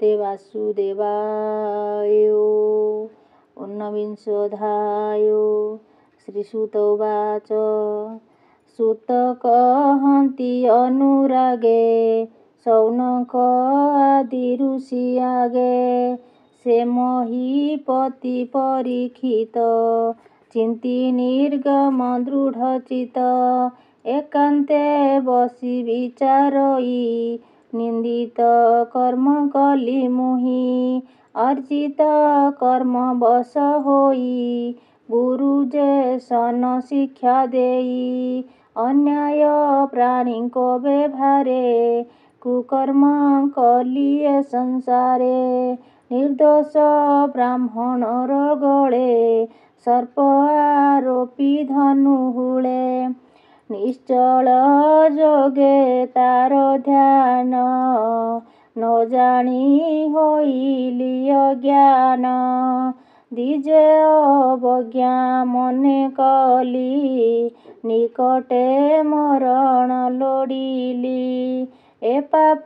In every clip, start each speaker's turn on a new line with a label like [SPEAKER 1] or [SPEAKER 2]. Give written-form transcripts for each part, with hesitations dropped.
[SPEAKER 1] भगवते वासुदेवाय। ऊनविंशोऽध्याय। श्रीसुत उवाच। सुत कहन्ति अनुरागे शौनक आदि ऋषि आगे। से महीपति परीक्षित चिन्ति निर्गम दृढचित। एकान्ते बसि विचारई निन्दित कर्म कली मुहि। अर्जित कर्म बश होई गुरु जे सन शिक्षा देई। अन्याय प्राणीको व्यवहारे कुकर्म कलिए संसारे। निर्दोष ब्राह्मणर गळे सर्प आरोपी धनुहुळे। निश्चल जोगे तार ध्यान न जानी होइली अज्ञान। दिजे अवज्ञा मने कली निकटे मरण लोडिली। ए पाप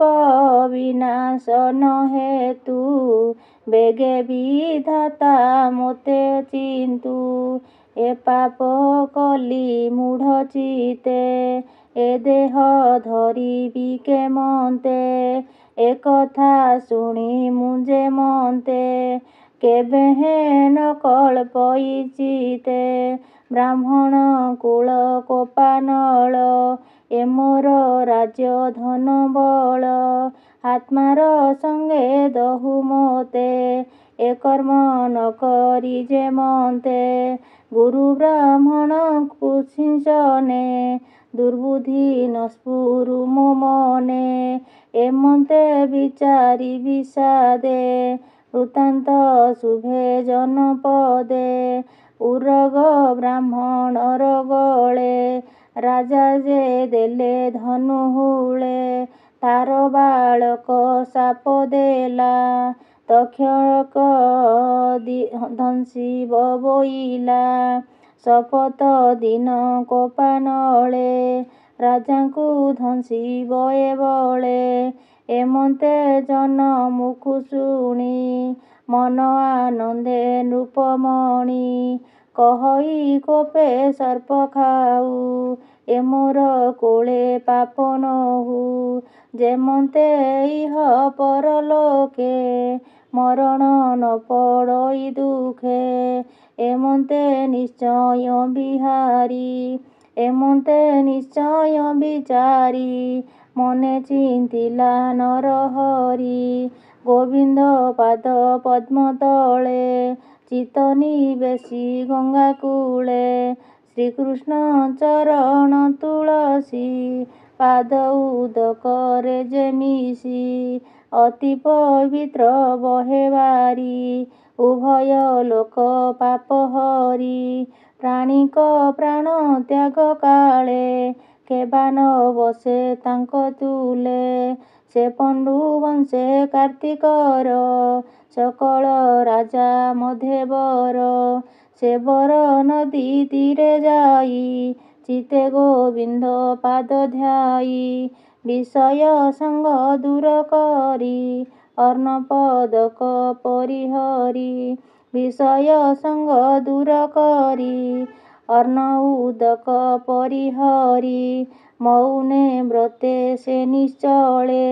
[SPEAKER 1] विनाशन हेतु बेगे विधाता मोते चिन्तु। ए पाप कली मूढ़ चिते ए देह धरिबि केमन्ते। ए कथा शुणी मुझे मन्ते केबे हेन कल्पयिचिते। ब्राह्मण कुल कोपानल ए मोर राज्य धन बल। आत्मार संगे दहु मोते ए कर्म न करी जे मन्ते। गुरु ब्राह्मण कुशिंसने दुर्बुद्धि न स्फुरु मो मने। एमन्ते विचारि विषादे वृत्तान्त शुभे जनपदे। उरग ब्राह्मणर गळे राजा जे देले धनुहुळे। तार बालक शाप देला तक्षक धंसिब बोइला। शपथ दिन कोपानळे राजाଙ୍କୁ ଧଂସିବ ଏ ବଳେ। ଏମନ୍ତେ ଜନ ମୁଖୁ ଶୁଣି ମନ ଆନନ୍ଦେ ନୃପମଣି। କହଇ କୋପେ ସର୍ପ ଖାଉ ଏ ମୋର କୋଳେ ପାପ ନହୁ। ଯେମନ୍ତେ ଇହ ପରଲୋକେ ମରଣ ନ ପଡ଼ଇ ଦୁଃଖେ। ଏମନ୍ତେ ନିଶ୍ଚୟ ବିହାରି ଏମନ୍ତେ ନିଶ୍ଚୟ ବିଚାରି ମନେ ଚିନ୍ତିଲା ନରହରି। ଗୋବିନ୍ଦ ପାଦ ପଦ୍ମ ତଳେ ଚିତ୍ତ ନିବେଶି ଗଙ୍ଗା କୂଳେ। ଶ୍ରୀକୃଷ୍ଣ ଚରଣ ତୁଳସୀ ପାଦ ଉଦକରେ ଯେ ମିଶି। ଅତି ପବିତ୍ର ବହେ ବାରି ଉଭୟ ଲୋକ ପାପ ହରି। ପ୍ରାଣୀଙ୍କ ପ୍ରାଣ ତ୍ୟାଗ କାଳେ କେବା ନ ବସେ ତାଙ୍କ ତୁଲେ। ସେ ପଣ୍ଡୁ ବଂଶେ କାର୍ତ୍ତିକର ସକଳ ରାଜା ମଧ୍ୟେ ବର। ସେ ବର ନଦୀ ତୀରେ ଯାଇ ଚିତ୍ତେ ଗୋବିନ୍ଦ ପାଦ ଧ୍ୟାଇ। ବିଷୟ ସଙ୍ଗ ଦୂର କରି ଅର୍ଣ୍ଣ ପଦକ ପରିହରି। ବିଷୟ ସଙ୍ଗ ଦୂର କରି ଅର୍ଣ୍ଣ ଉଦକ ପରିହରି। ମୌନେ ବ୍ରତେ ସେ ନିଶ୍ଚଳେ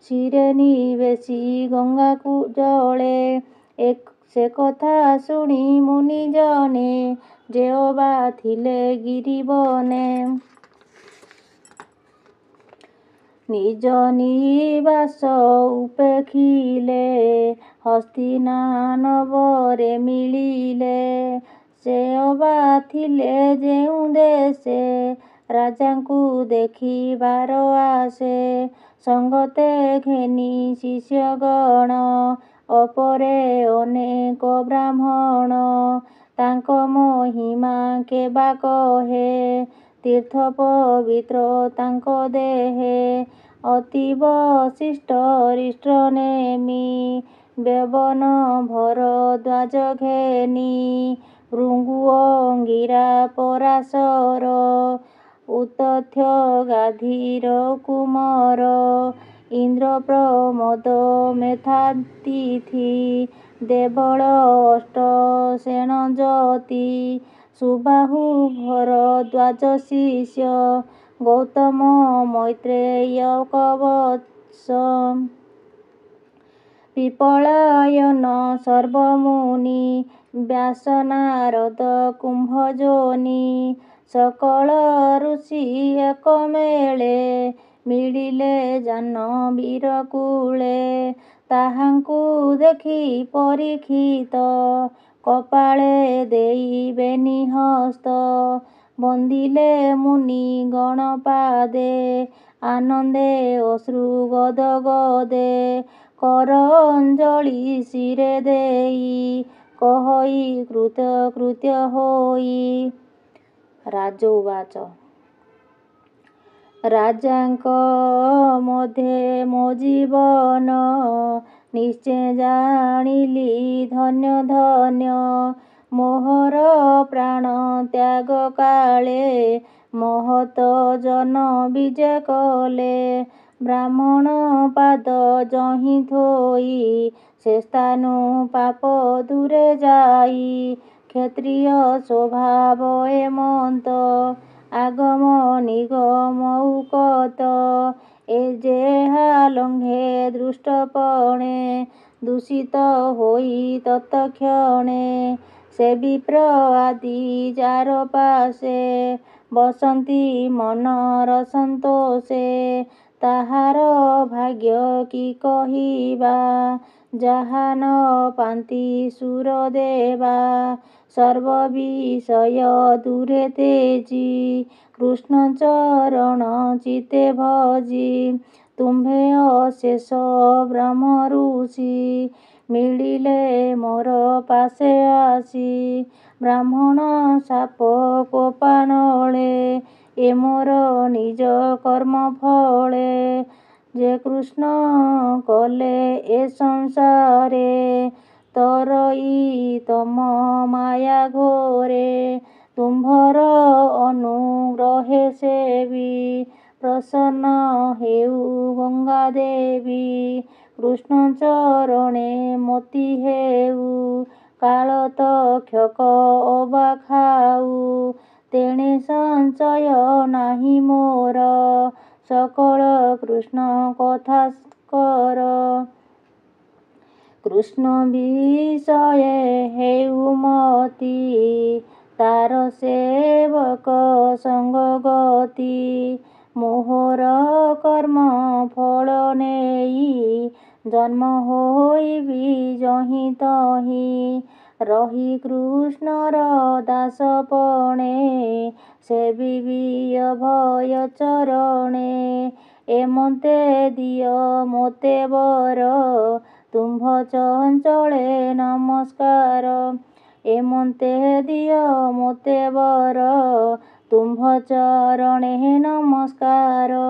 [SPEAKER 1] ଶିରେ ନିବେଶି ଗଙ୍ଗାକୁ ଜଳେ। ସେ କଥା ଶୁଣି ମୁନି ଜନେ ଯେଅବା ଥିଲେ ଗିରିବନେ। ନିଜ ନିବାସ ଉପେକ୍ଷିଲେ ହସ୍ତିନାନବରେ ମିଳିଲେ। ସେ ଅବା ଥିଲେ ଯେଉଁ ଦେଶେ ରାଜାଙ୍କୁ ଦେଖିବାର ଆସେ। ସଙ୍ଗତେ ଘେନି ଶିଷ୍ୟଗଣ ଅପରେ ଅନେକ ବ୍ରାହ୍ମଣ। ତାଙ୍କ ମହିମା କେବା କହେ ତୀର୍ଥ ପବିତ୍ର ତାଙ୍କ ଦେହେ। ଅତୀବ ଶିଷ୍ଟ ରିଷ୍ଟ ନେମି ବ୍ୟବନ ଭରଦ୍ୱାଜ ଘେନି। ଭୃଗୁ ଅଙ୍ଗିରା ପରାଶର ଉତଥ୍ୟ ଗାଧୀର କୁମର। ଇନ୍ଦ୍ର ପ୍ରମୋଦ ମେଧାତିଥି ଦେବଳ ଅଷ୍ଟ ସେଣ ଜ୍ୟୋତି ସୁବାହୁ ଭରଦ୍ୱାଜ ଶିଷ୍ୟ ଗୌତମ ମୈତ୍ରେୟ କବତ୍ସ ପିପଳାୟନ ସର୍ବମୁନି ବ୍ୟାସ ନାରଦ କୁମ୍ଭଯୋନି ସକଳ ଋଷି ଏକ ମେଳେ ମିଳିଲେ ଜାହ୍ନବୀର କୂଳେ ତାହାଙ୍କୁ ଦେଖି ପରୀକ୍ଷିତ କପାଳେ ଦେଇବେନି ହସ୍ତ ବନ୍ଦିଲେ ମୁନି ଗଣ ପାଦେ ଆନନ୍ଦେ ଅଶ୍ରୁ ଗଦ ଗଦେ କର ଅଞ୍ଜଳି ଶିରେ ଦେଇ କହଇ କୃତ୍ୟ ହୋଇ। ରାଜଉବାଚ ରାଜାଙ୍କ ମଧ୍ୟେ ମୋ ଜୀବନ ନିଶ୍ଚେ ଜାଣିଲି ଧନ୍ୟ ଧନ୍ୟ ମୋହର ପ୍ରାଣ ତ୍ୟାଗ କାଳେ ମହତ ଜନ ବିଜେ କଲେ ବ୍ରାହ୍ମଣ ପାଦ ଯହିଁ ଥୋଇ ସେ ସ୍ଥାନୁ ପାପ ଦୂରେ ଯାଇ କ୍ଷତ୍ରିୟ ସ୍ୱଭାବ ଏମନ୍ତ ଆଗମ ନିଗମ ଉକତ ଏ ଯେହା ଲଙ୍ଘେ ଦୃଷ୍ଟପଣେ ଦୂଷିତ ହୋଇ ତତ୍କ୍ଷଣେ ସେ ବିପ୍ର ଆଦି ଯାର ପାଶେ ବସନ୍ତି ମନର ସନ୍ତୋଷେ ତାହାର ଭାଗ୍ୟ କି କହିବା ଯାହା ନ ପାନ୍ତି ସୁର ଦେବା ସର୍ବ ବିଷୟ ଦୂରେ ତେଜି କୃଷ୍ଣ ଚରଣ ଚିତେ ଭଜି ତୁମ୍ଭେ ଅଶେଷ ବ୍ରହ୍ମ ଋଷି ମିଳିଲେ ମୋର ପାଶେ ଆସି ବ୍ରାହ୍ମଣ ଶାପ କୋପାନଳେ ଏ ମୋର ନିଜ କର୍ମ ଫଳେ ଯେ କୃଷ୍ଣ କଲେ ଏ ସଂସାରେ ତରଇ ତମ ମାୟା ଘୋରେ ତୁମ୍ଭର ଅନୁଗ୍ରହେ ସେବି ପ୍ରସନ୍ନ ହେଉ ଗଙ୍ଗା ଦେବୀ କୃଷ୍ଣ ଚରଣେ ମୋତି ହେଉ କାଳ ତକ୍ଷକ ଅବା ଖାଉ ତେଣେ ସଂଶୟ ନାହିଁ ମୋର ସକଳ କୃଷ୍ଣ କଥା କର କୃଷ୍ଣ ବିଷୟେ ହେଉ ମତି ତାର ସେବକ ସଙ୍ଗ ଗତି ମୋହର କର୍ମ ଫଳ ନେଇ ଜନ୍ମ ହୋଇବି ଯହିଁ ତହିଁ ରହି କୃଷ୍ଣର ଦାସପଣେ ସେବିବି ଅଭୟ ଚରଣେ ଏମତେ ଦିଅ ମୋତେ ବର ତୁମ୍ଭ ଚଞ୍ଚଳେ ନମସ୍କାର ଏମତେ ଦିଅ ମୋତେ ବର ତୁମ୍ଭ ଚରଣେ ନମସ୍କାର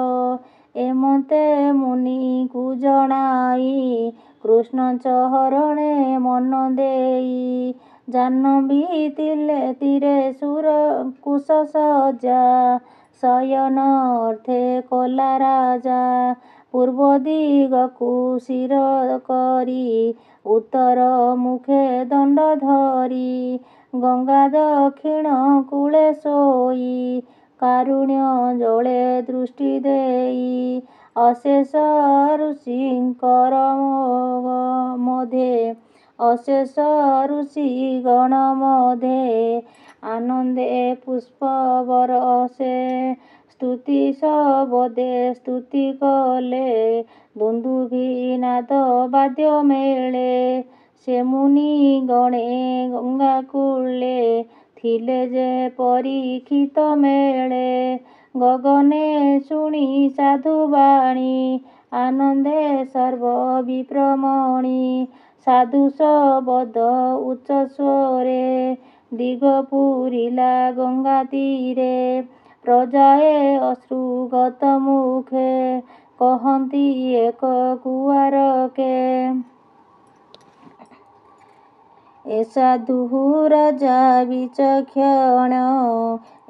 [SPEAKER 1] ଏମତେ ମୁନିକୁ ଜଣାଇ କୃଷ୍ଣ ଚରଣେ ମନ ଦେଇ ଜାହ୍ନବୀ ତୀରେ ସୁର କୁଶ ସଜା ଶୟନ ଅର୍ଥେ କଲା ରାଜା ପୂର୍ବ ଦିଗକୁ ଶିର କରି ଉତ୍ତର ମୁଖେ ଦଣ୍ଡ ଧରି ଗଙ୍ଗା ଦକ୍ଷିଣ କୂଳେ ଶୋଇ କାରୁଣ୍ୟ ଜଳେ ଦୃଷ୍ଟି ଦେଇ ଅଶେଷ ଋଷିଙ୍କର ଅଶେଷ ଋଷି ଗଣ ମଧ୍ୟେ ଆନନ୍ଦେ ପୁଷ୍ପ ବରଷେ ସ୍ତୁତି ଶବଦେ ସ୍ତୁତି କଲେ ଦୁନ୍ଦୁଭି ନାଦ ବାଦ୍ୟ ମେଳେ ସେ ମୁନି ଗଣେ ଗଙ୍ଗା କୂଳେ ଥିଲେ ଯେ ପରୀକ୍ଷିତ ମେଳେ ଗଗନେ ଶୁଣି ସାଧୁ ବାଣୀ ଆନନ୍ଦେ ସର୍ବ ବିପ୍ରମଣି ସାଧୁ ଶବଦ ଉଚ୍ଚ ସ୍ୱରେ ଦିଗ ପୂରିଲା ଗଙ୍ଗା ତୀରେ ପ୍ରଜାଏ ଅଶ୍ରୁଗତ ମୁଖେ କହନ୍ତି ଏକ କୁଆରକେ ଏ ସାଧୁ ରାଜା ବିଚକ୍ଷଣ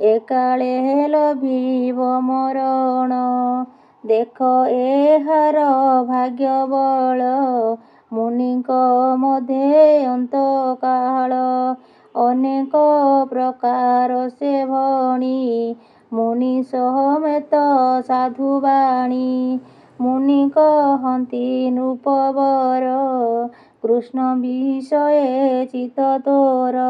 [SPEAKER 1] ଏକାଳେ ଲଭିବ ମରଣ ଦେଖ ଏହାର ଭାଗ୍ୟ ବଳ ମୁନିଙ୍କ ମଧ୍ୟରେ ଅନ୍ତକାଳ ଅନେକ ପ୍ରକାର ସେ ଭଣୀ ମୁନି ସହମେତ ସାଧୁବାଣୀ ମୁନି କହନ୍ତି ନୃପବର କୃଷ୍ଣ ବିଷये ଚିତ ତୋର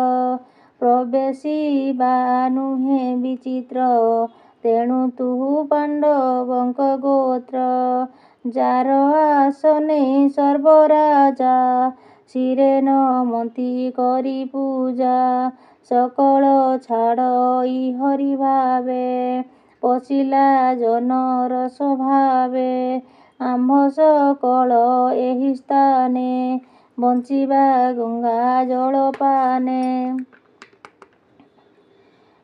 [SPEAKER 1] ପ୍ରବେଶିବା ନୁହେଁ ବିଚିତ୍ର ତେଣୁ ତୁ ପାଣ୍ଡବଙ୍କ ଗୋତ୍ର ଯାର ଆସନେ ସର୍ବରାଜା ଶିରେ ନମନ୍ତି କରି ପୂଜା ସକଳ ଛାଡ଼ ହରି ଭାବେ ପଶିଲା ଜନର ସ୍ୱଭାବେ ଆମ୍ଭ ସକଳ ଏହି ସ୍ଥାନେ ବଞ୍ଚିବା ଗଙ୍ଗା ଜଳପାନେ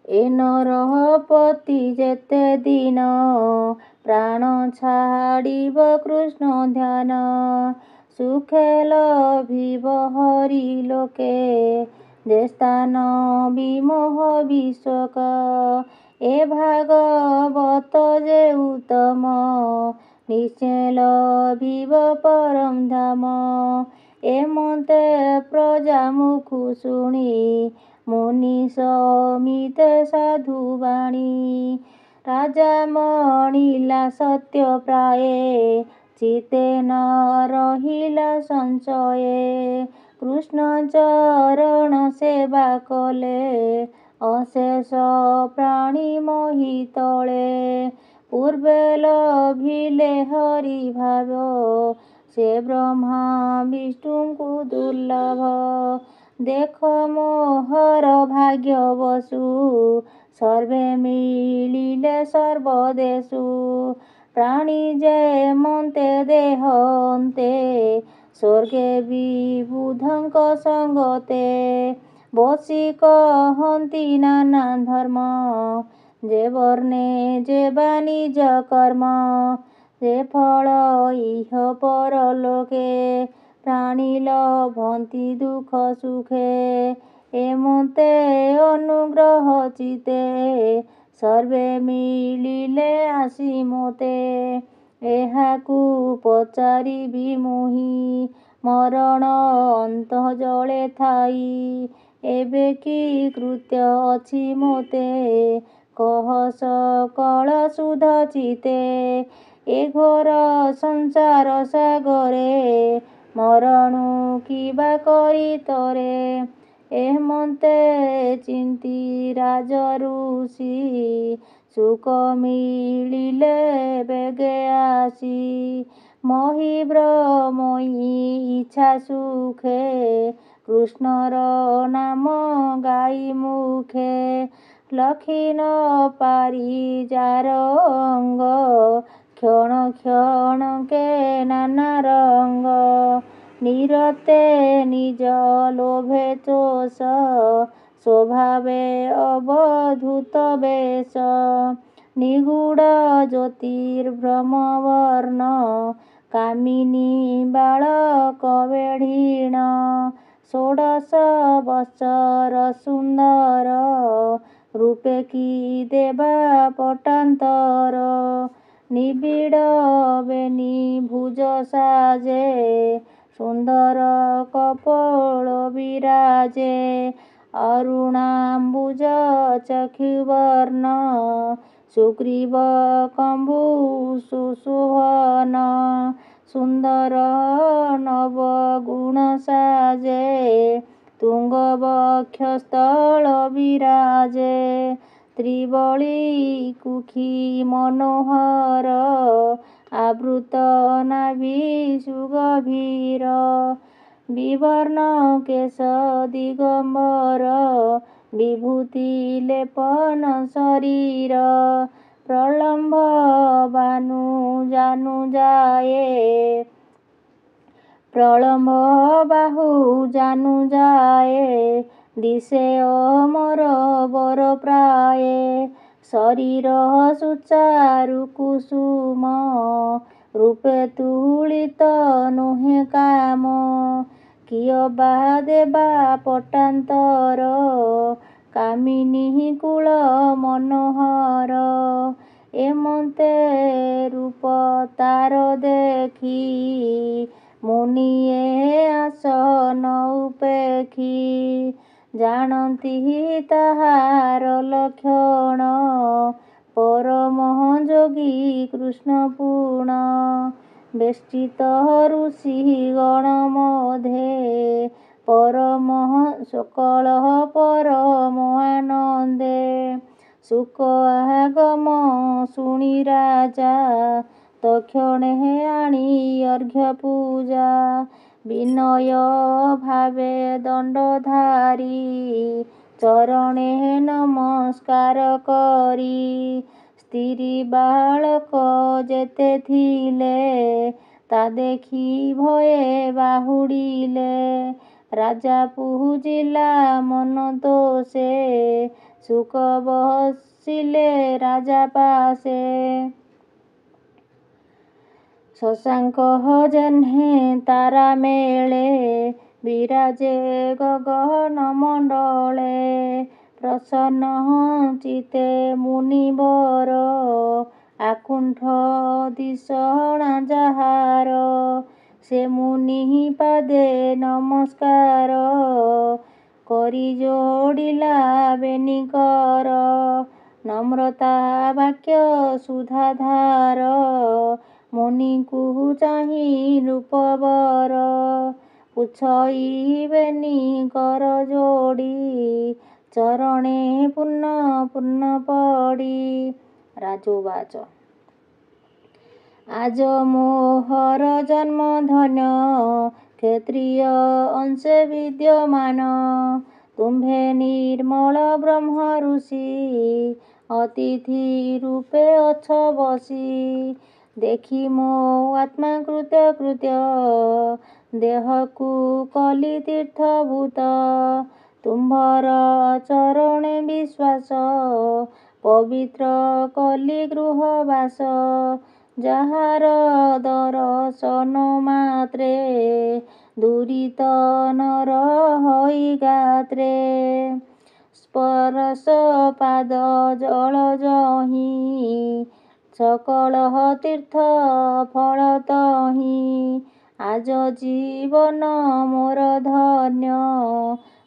[SPEAKER 1] ଏ ନରପତି ଯେତେ ଦିନ ପ୍ରାଣ ଛାଡ଼ିବ କୃଷ୍ଣ ଧ୍ୟାନ ସୁଖେ ଲଭିବ ହରି ଲୋକେ ଯେ ସ୍ଥାନ ବିମୋହ ବିଶୋକ ଏ ଭାଗବତ ଯେ ଉତ୍ତମ ନିଶ୍ଚୟ ଲଭିବ ପରମ ଧାମ ଏ ମତେ ପ୍ରଜା ମୁଖୁ ଶୁଣି ମୁନି ସମିତେ ସାଧୁବାଣୀ ରାଜା ମଣିଲା ସତ୍ୟ ପ୍ରାୟେ ଚିତେ ନ ରହିଲା ସଂଶୟେ କୃଷ୍ଣ ଚରଣ ସେବା କଲେ ଅଶେଷ ପ୍ରାଣୀ ମୋହି ତଳେ ପୂର୍ବେ ଲଭିଲେ ହରି ଭାବ ସେ ବ୍ରହ୍ମା ବିଷ୍ଣୁଙ୍କୁ ଦୁର୍ଲଭ ଦେଖ ମୋହର ଭାଗ୍ୟ ବସୁ ସର୍ବେ ମିଳିଲେ ସର୍ବଦେଶୁ ପ୍ରାଣୀ ଯେ ମନ୍ତେ ଦେହ ଅନ୍ତେ ସ୍ୱର୍ଗେ ବିବୁଧଙ୍କ ସଙ୍ଗତେ ବସି କହନ୍ତି ନାନା ଧର୍ମ ଯେ ବର୍ଣ୍ଣେ ଯେ ବା ନିଜ କର୍ମ ସେ ଫଳ ଇହ ପରଲୋକେ ପ୍ରାଣୀ ଲଭନ୍ତି ଦୁଃଖ ସୁଖେ ଏ ମତେ ଅନୁଗ୍ରହ ଚିତେ ସର୍ବେ ମିଳିଲେ ଆସି ମୋତେ ଏହାକୁ ପଚାରିବି ମୁହିଁ ମରଣ ଅନ୍ତ ଜଳେ ଥାଇ ଏବେ କି କୃତ୍ୟ ଅଛି ମୋତେ କହ ସକଳ ସୁଧ ଚିତେ ଏ ଘୋର ସଂସାର ସାଗରେ ମରଣୁ କିବା କରି ତରେ ଏ ମତେ ଚିନ୍ତି ରାଜ ଋଷି ସୁଖ ମିଳିଲେ ବେଗେ ଆସି ମହି ବ୍ରହ୍ମଇ ଇଚ୍ଛା ସୁଖେ କୃଷ୍ଣର ନାମ ଗାଇ ମୁଖେ ଲଖି ନ ପାରି ଯାର ଅଙ୍ଗ କ୍ଷଣ କ୍ଷଣକେ ନାନା ରଙ୍ଗ ନିରତେ ନିଜ ଲୋଭେ ଚୋଷ ସ୍ୱଭାବେ ଅବଧୂତ ବେଶ ନିଗୁଡ଼ ଜ୍ୟୋତିର୍ଭ୍ରମ ବର୍ଣ୍ଣ କାମିନୀ ବାଳକ ବେଢ଼ିଣ ଷୋଡ଼ଶ ବତ୍ସର ସୁନ୍ଦର ରୂପେ କି ଦେବା ପଟାନ୍ତର ନିବିଡ଼ ବେନି ଭୁଜ ସାଜେ ସୁନ୍ଦର କପୋଳ ବିରାଜେ ଅରୁଣାମ୍ବୁଜ ଚକ୍ଷୁବର୍ଣ୍ଣ ସୁଗ୍ରୀବ କମ୍ବୁ ସୁଶୋଭନ ସୁନ୍ଦର ନବଗୁଣ ସାଜେ ତୁଙ୍ଗ ବକ୍ଷସ୍ଥଳ ବିରାଜେ ତ୍ରିବଳି କୁକ୍ଷି ମନୋହର ଆବୃତ ନାଭି ସୁଗଭୀର ବିବର୍ଣ୍ଣ କେଶ ଦିଗମ୍ବର ବିଭୂତି ଲେପନ ଶରୀର ପ୍ରଲମ୍ବ ବାନୁ ଜାନୁ ଯାଏ ପ୍ରଳମ୍ବ ବାହୁ ଜାନୁ ଯାଏ ଦିଶେ ଅମର ବର ପ୍ରାଏ ଶରୀର ସୁଚାରୁ କୁସୁମ ରୂପେ ତୁଳିତ ନୁହେଁ କାମ କିୟ ବା ଦେବା ପଟାନ୍ତର କାମିନୀ କୂଳ ମନୋହର ଏମନ୍ତେ ରୂପ ତାର ଦେଖି ମୁନିଏ ଆସନ ଉପେକ୍ଷୀ ଜାଣନ୍ତି ତାହାର ଲକ୍ଷଣ ପରମ ଯୋଗୀ କୃଷ୍ଣ ପୁଣ ବେଷ୍ଟିତ ଋଷି ଗଣ ମଧ୍ୟେ ପରମ ସକଳ ପରମ ଆନନ୍ଦେ ସୁକ ଆଗମ ଶୁଣି ରାଜା ତକ୍ଷଣେ ଆଣି ଅର୍ଘ୍ୟ ପୂଜା ବିନୟ ଭାବେ ଦଣ୍ଡଧାରୀ ଚରଣେ ନମସ୍କାର କରି ସ୍ତ୍ରୀ ବାଳକ ଯେତେ ଥିଲେ ତା ଦେଖି ଭୟେ ବାହୁଡ଼ିଲେ ରାଜା ପୂଜିଲା ମନ ତୋଷେ ସୁକ ବସିଲେ ରାଜା ପାଶେ ଶଶାଙ୍କ ଯେହ୍ନେ ତାରା ମେଳେ ବିରାଜେ ଗଗନ ମଣ୍ଡଳେ ପ୍ରସନ୍ନ ଚିତ୍ତେ ମୁନିବର ଆକୁଣ୍ଠ ଦିଶଣା ଯାହାର ସେ ମୁନି ପାଦେ ନମସ୍କାର କରି ଯୋଡ଼ିଲା ବେନିକର ନମ୍ରତା ବାକ୍ୟ ସୁଧାଧାର ମୁନିଙ୍କୁ ଚାହିଁ ନୃପବର ପୁଛଇ ବେନିକର ଯୋଡ଼ି ଚରଣେ ପୂର୍ଣ୍ଣ ପୂର୍ଣ୍ଣ ପଡ଼ି ରାଜୁବାଚ ଆଜ ମୋହର ଜନ୍ମ ଧନ୍ୟ କ୍ଷତ୍ରିୟ ଅଂଶେ ବିଦ୍ୟମାନ ତୁମ୍ଭେ ନିର୍ମଳ ବ୍ରହ୍ମ ଋଷି ଅତିଥି ରୂପେ ଅଛ ବସି ଦେଖି ମୋ ଆତ୍ମା କୃତ୍ୟ କୃତ୍ୟ ଦେହକୁ କଲି ତୀର୍ଥଭୂତ ତୁମ୍ଭର ଚରଣେ ବିଶ୍ୱାସ ପବିତ୍ର କଲି ଗୃହବାସ ଯାହାର ଦର୍ଶନ ମାତ୍ରେ ଦୁରିତ ନର ହୋଇ ଗାତ୍ରେ ସ୍ପର୍ଶ ପାଦ ଜଳ ଯହିଁ ସକଳ ତୀର୍ଥ ଫଳ ତହିଁ ଆଜ ଜୀବନ ମୋର ଧନ୍ୟ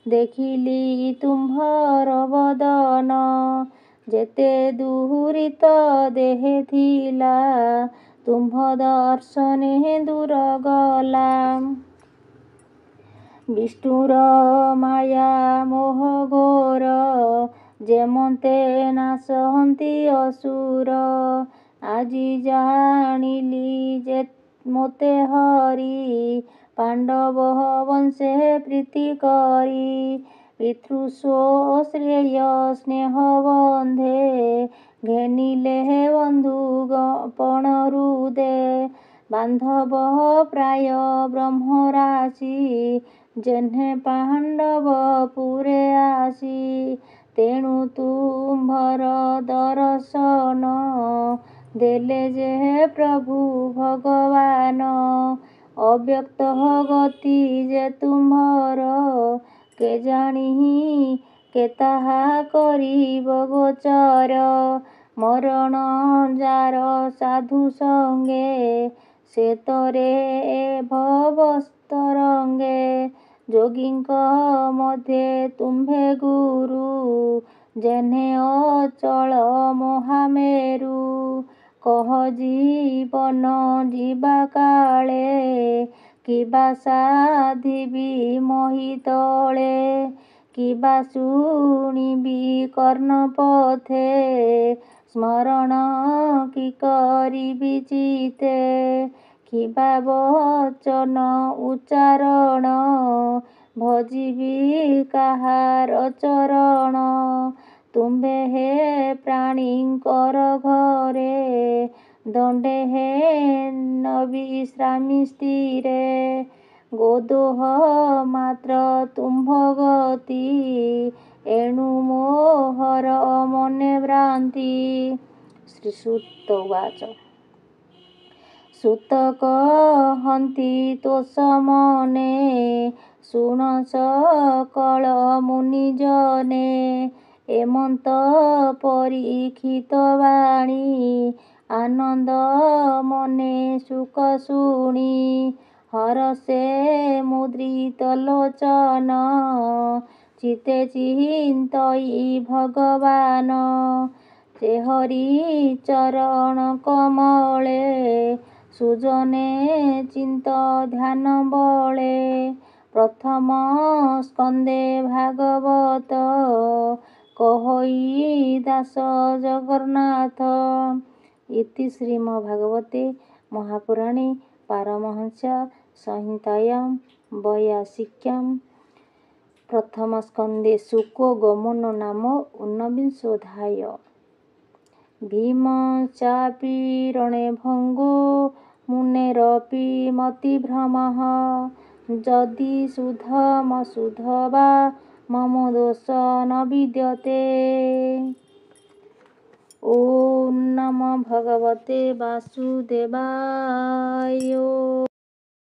[SPEAKER 1] ଦେଖିଲି ତୁମ୍ଭର ବଦନ ଯେତେ ଦୁରିତ ଦେହେ ଥିଲା ତୁମ୍ଭ ଦର୍ଶନେ ଦୂର ଗଲା ବିଷ୍ଣୁର ମାୟା ମୋହ ଘୋର ଯେମନ୍ତେ ନାଶନ୍ତି ଅସୁର ଆଜି ଜାଣିଲି ଯେ ମୋତେ ହରି ପାଣ୍ଡବ ବଂଶେ ପ୍ରୀତି କରି ପିତୃସ୍ୱ ଶ୍ରେୟ ସ୍ନେହ ବନ୍ଧେ ଘେନିଲେ ବନ୍ଧୁ ପଣ ହୃଦେ ବାନ୍ଧବ ପ୍ରାୟ ବ୍ରହ୍ମରାଶି ଯେହ୍ନେ ପାଣ୍ଡବ ପୁରେ ଆସି ତେଣୁ ତୁମ୍ଭର ଦର୍ଶନ ଦେଲେ ଯେ ପ୍ରଭୁ ଭଗବାନ ଅବ୍ୟକ୍ତ ଗତି ଯେ ତୁମ୍ଭର କେଜାଣି କେ ତାହା କରିବ ଗୋଚର ମରଣ ଯାର ସାଧୁ ସଙ୍ଗେ ସେ ତରେ ଭବସ୍ତରଙ୍ଗେ ଯୋଗୀଙ୍କ ମଧ୍ୟେ ତୁମ୍ଭେ ଗୁରୁ ଯେହ୍ନେ ଅଚଳ ମହାମେରୁ କହ ଜୀବନ ଯିବା କାଳେ କିବା ସାଧିବି ମହିତଳେ କିବା ଶୁଣିବି କର୍ଣ୍ଣ ପଥେ ସ୍ମରଣ କି କରିବି ଚିତେ କିବା ବଚନ ଉଚ୍ଚାରଣ ଭଜିବି କାହାର ଚରଣ ତୁମ୍ଭେ ହେ ପ୍ରାଣୀଙ୍କର ଘରେ ଦଣ୍ଡେ ହେ ନବିଶ୍ରାମୀ ସ୍ଥିରେ ଗୋଦୋହ ମାତ୍ର ତୁମ୍ଭ ଗତି ଏଣୁ ମୋହର ମନେ ଭ୍ରାନ୍ତି ଶ୍ରୀସୁତ ଉବାଚ ସୁତ କହନ୍ତି ତୋଷ ମନେ ଶୁଣ ସକଳ ମୁନିଜନେ ଏମନ୍ତ ପରୀକ୍ଷିତ ବାଣୀ ଆନନ୍ଦ ମନେ ସୁଖ ଶୁଣି ହରଷେ ମୁଦ୍ରିତ ଲୋଚନ ଚିତେ ଚିନ୍ତଇ ଭଗବାନ ଚେହରି ଚରଣ କମଳେ ସୁଜନେ ଚିନ୍ତ ଧ୍ୟାନ ବଳେ ପ୍ରଥମ ସ୍କନ୍ଧେ ଭାଗବତ କହଇ ଦାସ ଜଗନ୍ନାଥ। ଇତି ଶ୍ରୀମଦ୍ଭାଗବତେ ମହାପୁରାଣେ ପାରମହଂସ ସଂହିତାୟାଂ ବୈୟାସିକ୍ୟାଂ ପ୍ରଥମ ସ୍କନ୍ଧେ ଶୁକ ଗମନ ନାମ ଊନବିଂଶୋऽଧ୍ୟାୟ। ଭୀମ ଚାପି ରଣେ ଭଙ୍ଗୋ ମୁନେରପି ମତିଭ୍ରମଃ ଯଦି ଶୁଦ୍ଧମଶୁଦ୍ଧ ବା ମମ ଦୋଷ ନ ବିଦ୍ୟତେ। ଓଁ ନମୋ ଭଗବତେ ବାସୁଦେବାୟ।